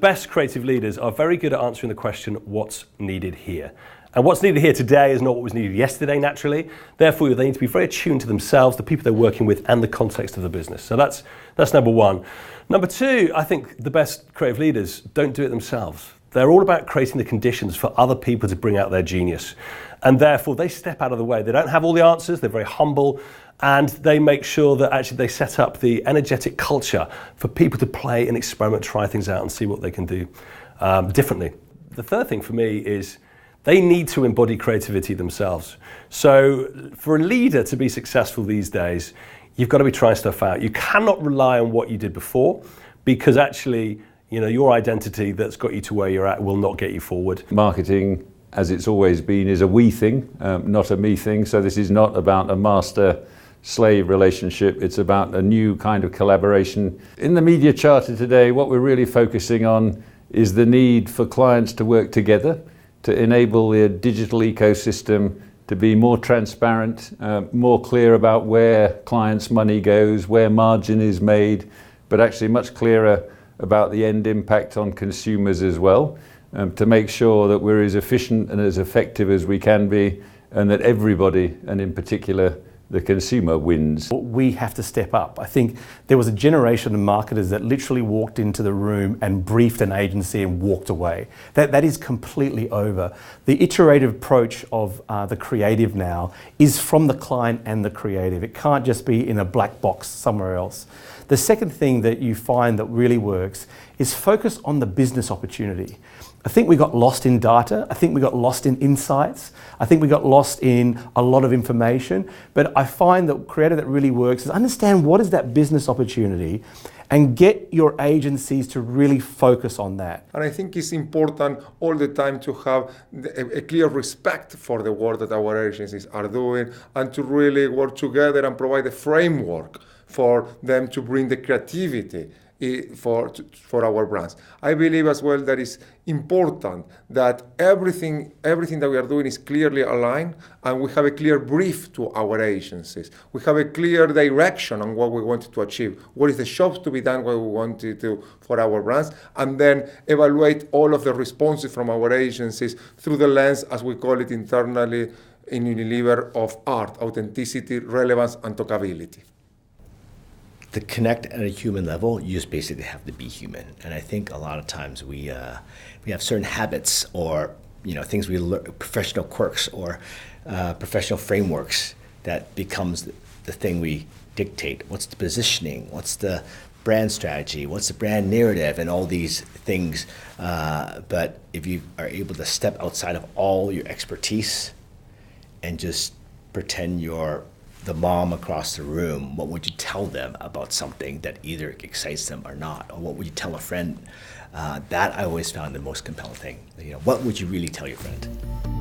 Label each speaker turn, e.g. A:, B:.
A: best creative leaders are very good at answering the question, what's needed here? And what's needed here today is not what was needed yesterday, naturally. Therefore, they need to be very attuned to themselves, the people they're working with, and the context of the business. So that's number one. Number two, I think the best creative leaders don't do it themselves. They're all about creating the conditions for other people to bring out their genius. And therefore, they step out of the way. They don't have all the answers, they're very humble, and they make sure that actually they set up the energetic culture for people to play and experiment, try things out and see what they can do differently. The third thing for me is they need to embody creativity themselves. So for a leader to be successful these days, you've got to be trying stuff out. You cannot rely on what you did before, because actually, your identity that's got you to where you're at will not get you forward.
B: Marketing, as it's always been, is a we thing, not a me thing. So this is not about a master-slave relationship. It's about a new kind of collaboration. In the media charter today, what we're really focusing on is the need for clients to work together to enable the digital ecosystem to be more transparent, more clear about where clients' money goes, where margin is made, but actually much clearer about the end impact on consumers as well, to make sure that we're as efficient and as effective as we can be, and that everybody, and in particular the consumer, wins.
C: We have to step up. I think there was a generation of marketers that literally walked into the room and briefed an agency and walked away. That is completely over. The iterative approach of the creative now is from the client and the creative. It can't just be in a black box somewhere else. The second thing that you find that really works is focus on the business opportunity. I think we got lost in data. I think we got lost in insights. I think we got lost in a lot of information. But I find that creative that really works is understand what is that business opportunity and get your agencies to really focus on that.
D: And I think it's important all the time to have a clear respect for the work that our agencies are doing, and to really work together and provide a framework for them to bring the creativity for our brands. I believe as well that it's important that everything that we are doing is clearly aligned, and we have a clear brief to our agencies. We have a clear direction on what we want to achieve, what is the jobs to be done, what we want to do for our brands, and then evaluate all of the responses from our agencies through the lens, as we call it internally in Unilever, of art, authenticity, relevance, and talkability.
E: To connect at a human level, you just basically have to be human. And I think a lot of times we have certain habits or things we learn, professional quirks or professional frameworks that becomes the thing we dictate. What's the positioning? What's the brand strategy? What's the brand narrative? And all these things. But if you are able to step outside of all your expertise and just pretend you're the mom across the room, what would you tell them about something that either excites them or not? Or what would you tell a friend? That I always found the most compelling thing. What would you really tell your friend?